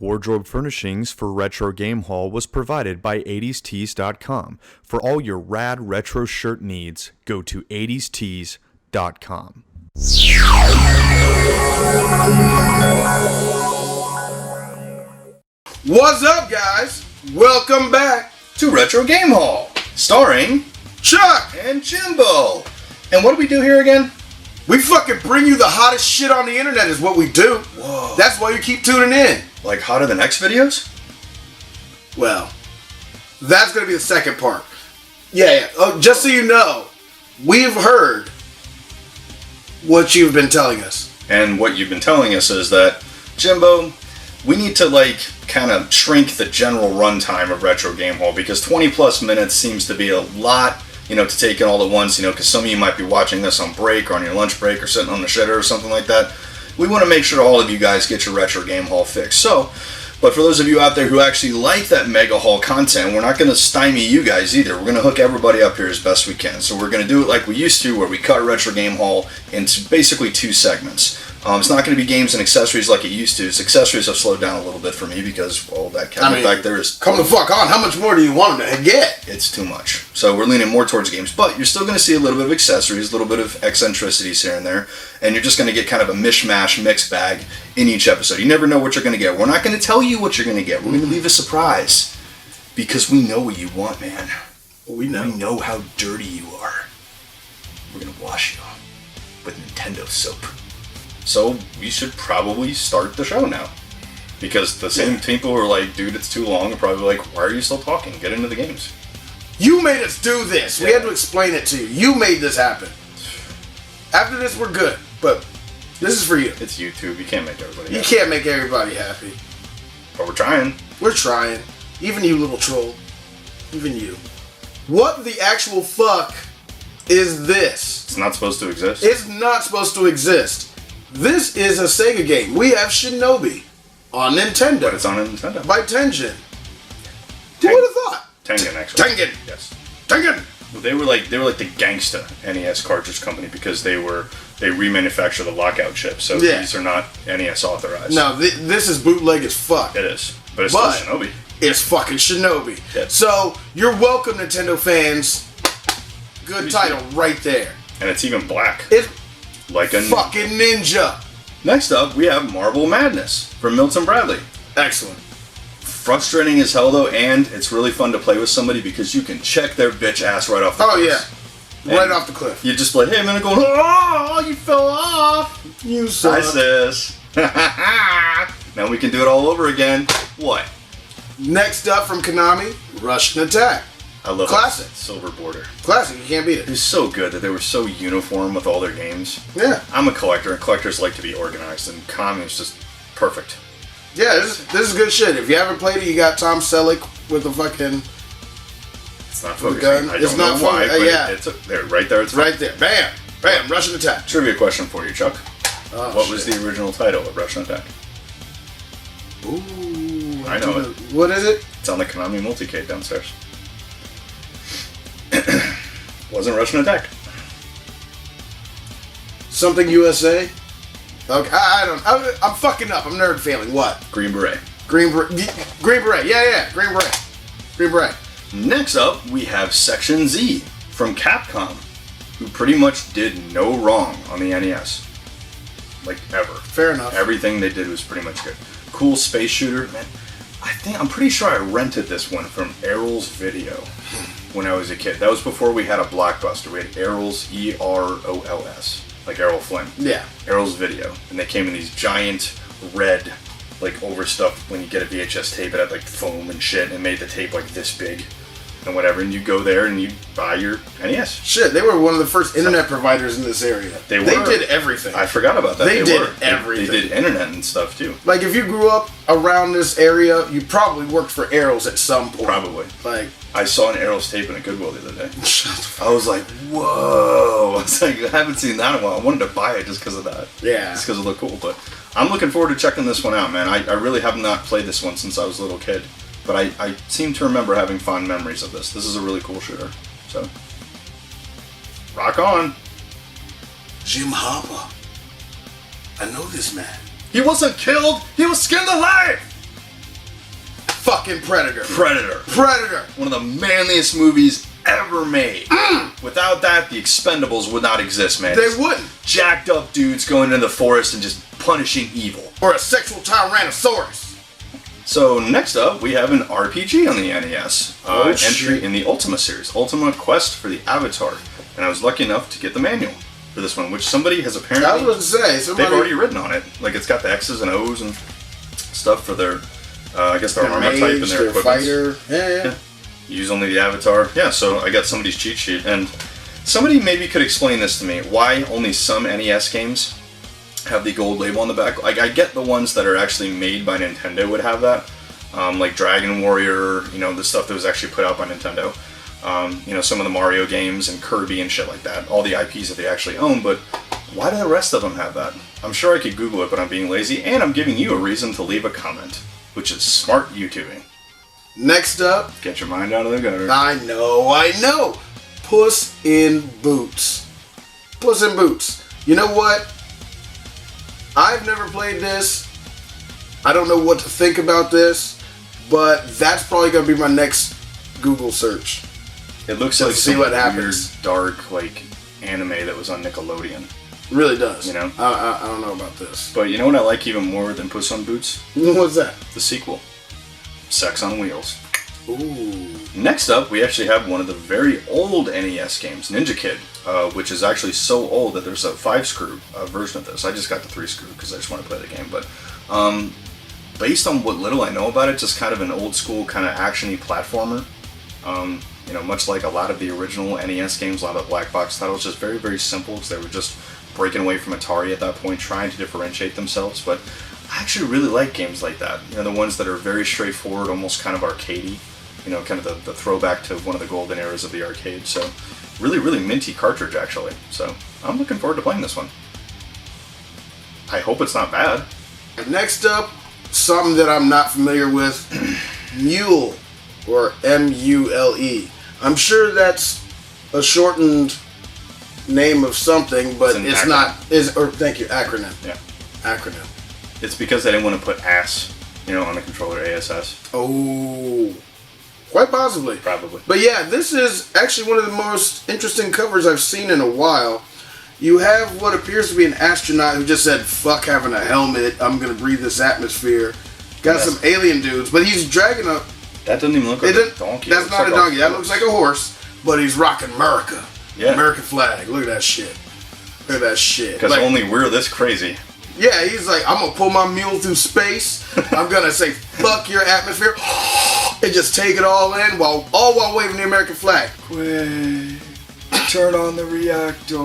Wardrobe furnishings for Retro Game Haul was provided by 80stees.com. For all your rad retro shirt needs, go to 80stees.com. What's up, guys? Welcome back to Retro Game Haul, starring Chuck and Jimbo. And what do we do here again? We fucking bring you the hottest shit on the internet is what we do. Whoa. That's why you keep tuning in. Like hotter than X videos? Well, that's going to be the second part. Yeah. Oh, just so you know, we've heard what you've been telling us. And what you've been telling us is that, Jimbo, we need to kind of shrink the general runtime of Retro Game Haul because 20 plus minutes seems to be a lot, to take in all at once, because some of you might be watching this on break or on your lunch break or sitting on the shitter or something like that. We want to make sure all of you guys get your Retro Game Haul fix. But for those of you out there who actually like that mega haul content, we're not going to stymie you guys either. We're going to hook everybody up here as best we can. So we're going to do it like we used to, where we cut Retro Game Haul into basically two segments. It's not going to be games and accessories like it used to. Accessories have slowed down a little bit for me because, that cabinet back there is... Come the fuck on. How much more do you want them to get? It's too much. So we're leaning more towards games. But you're still going to see a little bit of accessories, a little bit of eccentricities here and there. And you're just going to get kind of a mishmash, mixed bag in each episode. You never know what you're going to get. We're not going to tell you what you're going to get. We're going to leave a surprise. Because we know what you want, man. We know. We know how dirty you are. We're going to wash you with Nintendo soap. So we should probably start the show now. Because the same people who are like, dude, it's too long, are probably like, why are you still talking? Get into the games. You made us do this. Yeah. We had to explain it to you. You made this happen. After this, we're good. But this is for you. It's YouTube. You can't make everybody happy. You can't make everybody happy. But we're trying. We're trying. Even you, little troll. Even you. What the actual fuck is this? It's not supposed to exist. It's not supposed to exist. This is a Sega game. We have Shinobi on Nintendo. But it's on a Nintendo. By Tengen. Who would have thought? Tengen, actually. Tengen. Yes. Tengen. Well, they were like the gangsta NES cartridge company because they remanufacture the lockout chip. So these are not NES authorized. No, this is bootleg as fuck. It is. But it's still Shinobi. It's fucking Shinobi. Yep. So, you're welcome, Nintendo fans. Good title right there. And it's even black. It's like a fucking ninja. Next up, we have Marble Madness from Milton Bradley. Excellent. Frustrating as hell though, and it's really fun to play with somebody because you can check their bitch ass right off the cliff. Yeah. Right off the cliff. You just play, hey man, going, oh, you fell off. You suck. Hi sis. Now we can do it all over again. What? Next up from Konami, Russian Attack. I love Classic. That silver border. Classic, you can't beat it. It was so good that they were so uniform with all their games. Yeah. I'm a collector, and collectors like to be organized, and Konami is just perfect. Yeah, this is good shit. If you haven't played it, you got Tom Selleck with the fucking... It's not focusing. Gun. I don't know why, but it's there, right there. It's right there. Bam! Bam! Russian Attack. Trivia question for you, Chuck. Oh, what was the original title of Russian Attack? Ooh. I know it. What is it? It's on the Konami multicade downstairs. Wasn't Russian Attack. Something USA? Okay, I don't... I'm fucking up. I'm nerd failing. What? Green Beret. Green Beret. Yeah. Green Beret. Green Beret. Next up, we have Section Z from Capcom, who pretty much did no wrong on the NES. Like, ever. Fair enough. Everything they did was pretty much good. Cool space shooter. Man, I'm pretty sure I rented this one from Errol's Video when I was a kid. That was before we had a Blockbuster. We had Errol's, E-R-O-L-S. Like Errol Flynn. Yeah. Errol's Video. And they came in these giant red, overstuffed, when you get a VHS tape, it had foam and shit, and it made the tape this big. And whatever, and you go there and you buy your NES. Shit, they were one of the first internet providers in this area. They did everything. I forgot about that. They did everything. They did internet and stuff too. If you grew up around this area, you probably worked for Arrows at some point. Probably. I saw an Arrows tape in a Goodwill the other day. I was like, whoa. I was like, I haven't seen that in a while. I wanted to buy it just because of that. Yeah. Just because it looked cool. But I'm looking forward to checking this one out, man. I really have not played this one since I was a little kid. But I seem to remember having fond memories of this. This is a really cool shooter. So, rock on. Jim Hopper. I know this man. He wasn't killed. He was skinned alive. fucking Predator. Predator. One of the manliest movies ever made. Without that, the Expendables would not exist, man. They wouldn't. Jacked up dudes going into the forest and just punishing evil. Or a sexual Tyrannosaurus. So next up, we have an RPG on the NES. Entry in the Ultima series, Ultima Quest for the Avatar. And I was lucky enough to get the manual for this one, which somebody has apparently... I was going to say, somebody... They've already written on it. Like, it's got the X's and O's and stuff for their, I guess their armor type and their equipment. Fighter. Yeah. Use only the Avatar. Yeah, so I got somebody's cheat sheet. And somebody maybe could explain this to me. Why only some NES games have the gold label on the back? Like, I get the ones that are actually made by Nintendo would have that. Like Dragon Warrior, you know, the stuff that was actually put out by Nintendo. You know, some of the Mario games and Kirby and shit like that. All the IPs that they actually own, but why do the rest of them have that? I'm sure I could Google it, but I'm being lazy, and I'm giving you a reason to leave a comment, which is smart YouTubing. Next up... Get your mind out of the gutter. I know! Puss in Boots. Puss in Boots. You know what? I've never played this. I don't know what to think about this, but that's probably going to be my next Google search. It looks like some what happens. Weird, dark, like, anime that was on Nickelodeon. It really does. You know? I don't know about this. But you know what I like even more than Puss in Boots? What's that? The sequel. Sex on Wheels. Ooh. Next up, we actually have one of the very old NES games, Ninja Kid, which is actually so old that there's a 5-screw version of this. I just got the 3-screw because I just want to play the game. But based on what little I know about it, just kind of an old school kind of action-y platformer. You know, much like a lot of the original NES games, a lot of the black box titles, just very, very simple because they were just breaking away from Atari at that point, trying to differentiate themselves. But I actually really like games like that. You know, the ones that are very straightforward, almost kind of arcadey. You know, kind of the throwback to one of the golden eras of the arcade. So, really, really minty cartridge, actually. So, I'm looking forward to playing this one. I hope it's not bad. Next up, something that I'm not familiar with, Mule, or M-U-L-E. I'm sure that's a shortened name of something, but it's not. Thank you, acronym. Yeah. Acronym. It's because they didn't want to put ass, you know, on the controller, ASS. Oh. Quite possibly. Probably. But yeah, this is actually one of the most interesting covers I've seen in a while. You have what appears to be an astronaut who just said, fuck having a helmet, I'm going to breathe this atmosphere. Got some alien dudes, but he's dragging a... That doesn't even look like a donkey. That's not a donkey. That looks like a horse, but he's rocking America. Yeah. American flag. Look at that shit. Look at that shit. Because only we're this crazy. Yeah, he's like, I'm going to pull my mule through space. I'm going to say, fuck your atmosphere. And just take it all in while waving the American flag. Quick, turn on the reactor.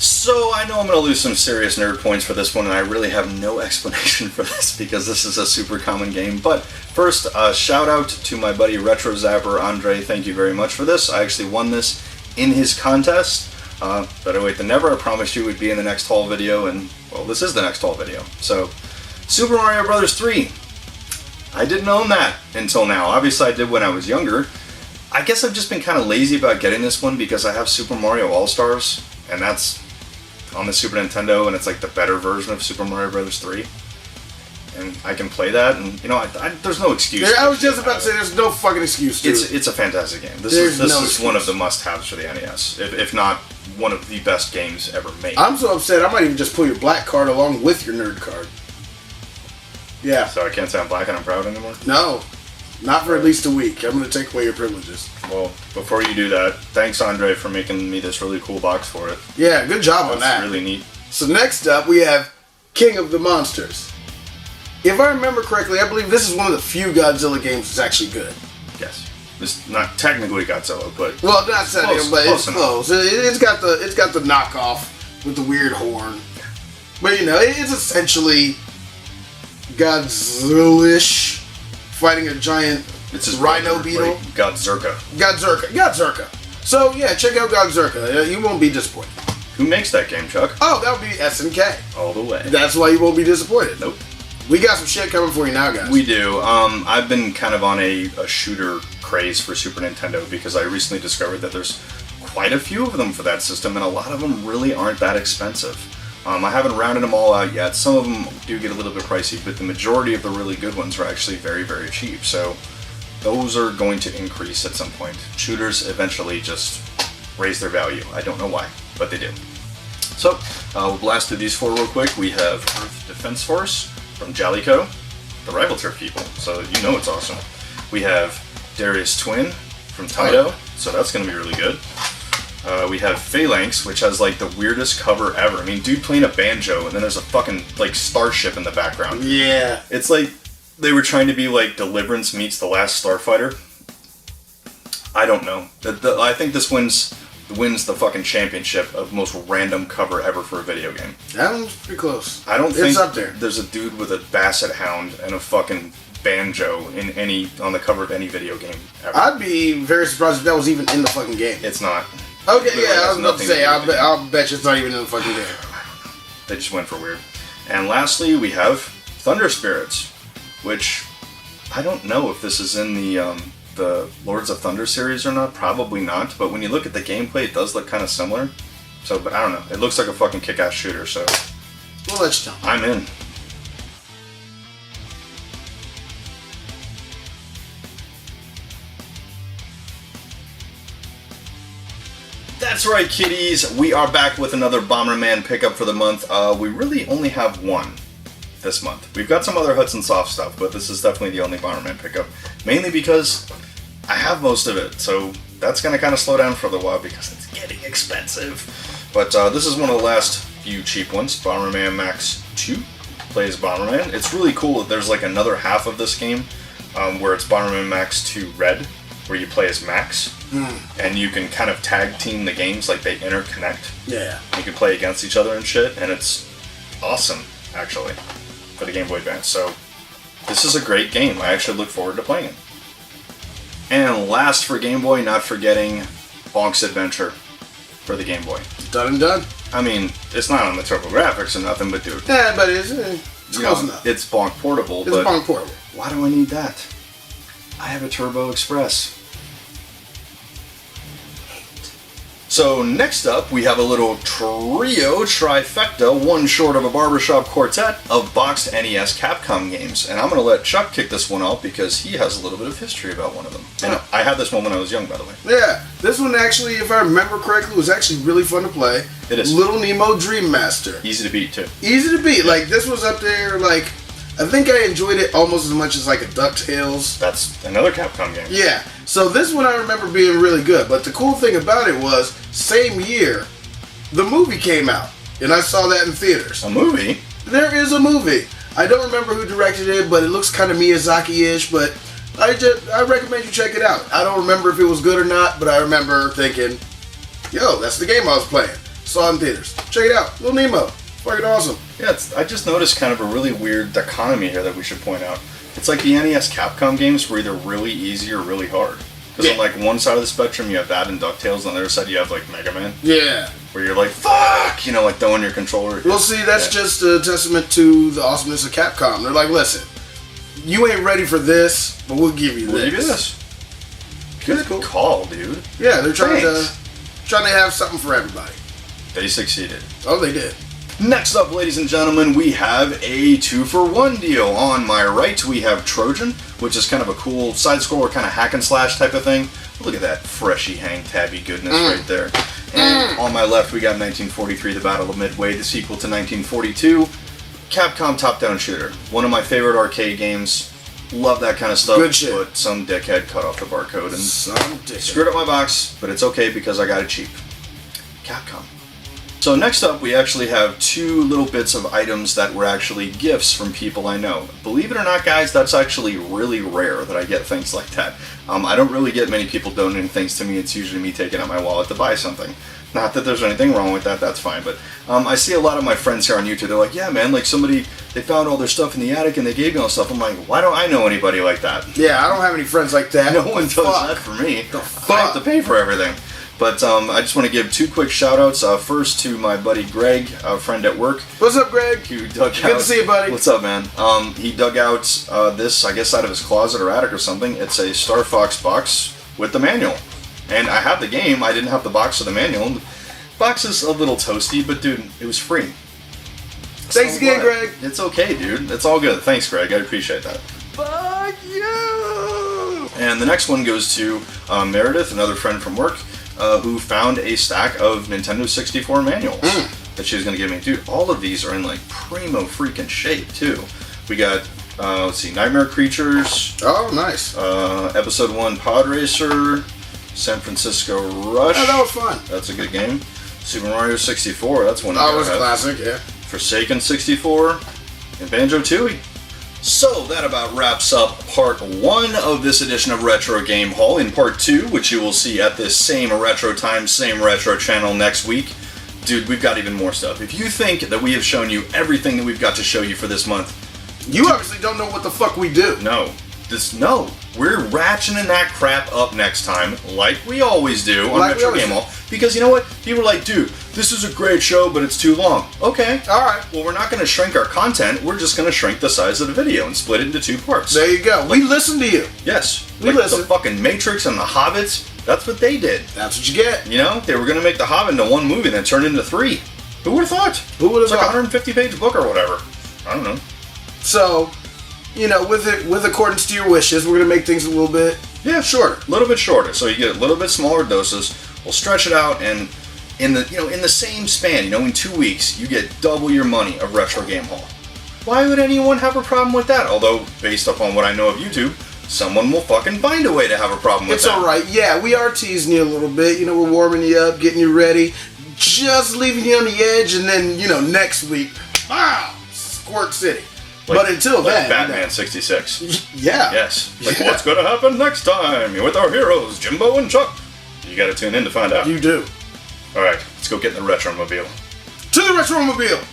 So I know I'm going to lose some serious nerd points for this one, and I really have no explanation for this because this is a super common game. But first, shout out to my buddy Retro Zapper Andre. Thank you very much for this. I actually won this in his contest. Better wait than never. I promised you it would be in the next haul video, and well, this is the next haul video. So, Super Mario Bros. 3. I didn't own that until now. Obviously, I did when I was younger. I guess I've just been kind of lazy about getting this one because I have Super Mario All-Stars, and that's on the Super Nintendo, and it's like the better version of Super Mario Bros. 3. And I can play that, and you know, there's no excuse. Yeah, I was just about to say, there's no fucking excuse to it. It's a fantastic game. This is one of the must-haves for the NES, if not one of the best games ever made. I'm so upset, I might even just pull your black card along with your nerd card. Yeah. So I can't say I'm black and I'm proud anymore? No. Not for at least a week. I'm going to take away your privileges. Well, before you do that, thanks, Andre, for making me this really cool box for it. Yeah, good job on that. That's really neat. So next up, we have King of the Monsters. If I remember correctly, I believe this is one of the few Godzilla games that's actually good. Yes. It's not technically Godzilla, but... Well, not technically, but it's close. It's got the knockoff with the weird horn. But, you know, it's essentially Godzilla-ish fighting a giant rhino beetle. Like Godzerka. Godzerka. So, yeah, check out Godzerka. You won't be disappointed. Who makes that game, Chuck? Oh, that would be SNK. All the way. That's why you won't be disappointed. Nope. We got some shit coming for you now, guys. We do. I've been kind of on a shooter craze for Super Nintendo because I recently discovered that there's quite a few of them for that system, and a lot of them really aren't that expensive. I haven't rounded them all out yet. Some of them do get a little bit pricey, but the majority of the really good ones are actually very, very cheap. So those are going to increase at some point. Shooters eventually just raise their value. I don't know why, but they do. So we'll blast through these four real quick. We have Earth Defense Force from Jalico, the Rival Turf people, so you know it's awesome. We have Darius Twin from Taito, so that's going to be really good. We have Phalanx, which has like the weirdest cover ever. I mean, dude playing a banjo, and then there's a fucking like starship in the background. Yeah. It's like they were trying to be like Deliverance meets The Last Starfighter. I don't know. I think this wins the fucking championship of most random cover ever for a video game. That one's pretty close. I don't think it's up there. There's a dude with a basset hound and a fucking banjo on the cover of any video game ever. I'd be very surprised if that was even in the fucking game. It's not. Okay, yeah, I was about to say, I'll bet you it's not even in the fucking game. They just went for weird. And lastly, we have Thunder Spirits, which I don't know if this is in the Lords of Thunder series or not. Probably not. But when you look at the gameplay, it does look kind of similar. So, but I don't know. It looks like a fucking kick-ass shooter. So We'll let you know. I'm in. That's right, kiddies. We are back with another Bomberman pickup for the month. We really only have one this month. We've got some other Hudson Soft stuff, but this is definitely the only Bomberman pickup. Mainly because I have most of it, so that's going to kind of slow down for a little while because it's getting expensive. But this is one of the last few cheap ones. Bomberman Max 2 plays Bomberman. It's really cool that there's like another half of this game where it's Bomberman Max 2 Red, where you play as Max. And you can kind of tag team the games, like they interconnect. Yeah. You can play against each other and shit, and it's awesome, actually, for the Game Boy Advance. So, this is a great game. I actually look forward to playing it. And last for Game Boy, not forgetting Bonk's Adventure for the Game Boy. Done and done. I mean, it's not on the TurboGrafx or nothing, but dude. Yeah, but it's close enough. It's Bonk Portable, It's but Bonk Portable. why do I need that? I have a Turbo Express. So next up, we have a little trio trifecta, one short of a barbershop quartet of boxed NES Capcom games. And I'm going to let Chuck kick this one off because he has a little bit of history about one of them. And I had this one when I was young, by the way. Yeah, this one actually, if I remember correctly, was actually really fun to play. It is. Little Nemo Dream Master. Easy to beat, too. Easy to beat. Like, this was up there, like, I think I enjoyed it almost as much as, like, a DuckTales. That's another Capcom game. Yeah. So this one I remember being really good. But the cool thing about it was, same year, the movie came out. And I saw that in theaters. A movie? There is a movie. I don't remember who directed it, but it looks kind of Miyazaki-ish. But I recommend you check it out. I don't remember if it was good or not, but I remember thinking, yo, that's the game I was playing. Saw it in theaters. Check it out. Little Nemo. Fucking awesome. Yeah, I just noticed kind of a really weird dichotomy here that we should point out. It's like the NES Capcom games were either really easy or really hard. Because on like one side of the spectrum you have that and DuckTales, on the other side you have like Mega Man. Yeah. Where you're like, fuck! You know, like throwing your controller. Well, see, that's just a testament to the awesomeness of Capcom. They're like, listen, you ain't ready for this, but we'll give you this. We'll give you this. Good call, dude. Yeah, they're trying to have something for everybody. They succeeded. Oh, they did. Next up, ladies and gentlemen, we have a 2-for-1 deal. On my right, we have Trojan, which is kind of a cool side-scroller, kind of hack-and-slash type of thing. Look at that freshy hang-tabby goodness right there. And on my left, we got 1943, The Battle of Midway, the sequel to 1942. Capcom top-down shooter. One of my favorite arcade games. Love that kind of stuff. Good shit. But some dickhead cut off the barcode and Some screwed up my box, but it's okay because I got it cheap. Capcom. So next up, we actually have two little bits of items that were actually gifts from people I know. Believe it or not, guys, that's actually really rare that I get things like that. I don't really get many people donating things to me. It's usually me taking out my wallet to buy something. Not that there's anything wrong with that, that's fine. But I see a lot of my friends here on YouTube, they're like, yeah, man, like somebody, they found all their stuff in the attic and they gave me all stuff. I'm like, why don't I know anybody like that? Yeah, I don't have any friends like that. No one does that for me. I have to pay for everything. But I just want to give two quick shout-outs. First to my buddy Greg, a friend at work. What's up, Greg? Who dug Good to see you, buddy. What's up, man? He dug out this, I guess, out of his closet or attic or something. It's a Star Fox box with the manual. And I have the game. I didn't have the box or the manual. The box is a little toasty, but dude, it was free. Thanks again, Greg. It's okay, dude. It's all good. Thanks, Greg. I appreciate that. Fuck you! And the next one goes to Meredith, another friend from work, who found a stack of Nintendo 64 manuals that she was going to give me. Dude, all of these are in like primo freaking shape, too. We got, let's see, Nightmare Creatures. Oh, nice. Episode 1 Pod Racer. San Francisco Rush. Oh, that was fun. That's a good game. Super Mario 64. That's one. That was a classic, yeah. Forsaken 64. And Banjo-Tooie. So that about wraps up part 1 of this edition of Retro Game Haul. In part 2, which you will see at this same retro time, same retro channel next week, dude, we've got even more stuff. If you think that we have shown you everything that we've got to show you for this month, you obviously don't know what the fuck we do. No. We're ratcheting that crap up next time, like we always do on Retro Game Haul. Because you know what? People are like, dude, this is a great show, but it's too long. Okay. Alright. Well, we're not going to shrink our content. We're just going to shrink the size of the video and split it into 2 parts. There you go. We listen to you. Yes. We listen. The fucking Matrix and the Hobbits, that's what they did. That's what you get. You know? They were going to make the Hobbit into 1 movie and then turn it into 3. Who would have thought? Who would have thought? thought? It's like a 150-page book or whatever. I don't know. So, you know, with accordance to your wishes, we're gonna make things a little bit shorter. A little bit shorter, so you get a little bit smaller doses. We'll stretch it out, and in the same span, in 2 weeks, you get double your money of Retro Game Haul. Why would anyone have a problem with that? Although, based upon what I know of YouTube, someone will fucking find a way to have a problem with that. It's alright. Yeah, we are teasing you a little bit. We're warming you up, getting you ready, just leaving you on the edge, and then, next week, Squirt City. But until then, Batman 66. Yeah. Yes. What's going to happen next time with our heroes, Jimbo and Chuck? You got to tune in to find out. You do. All right, let's go get in the Retromobile. To the Retromobile!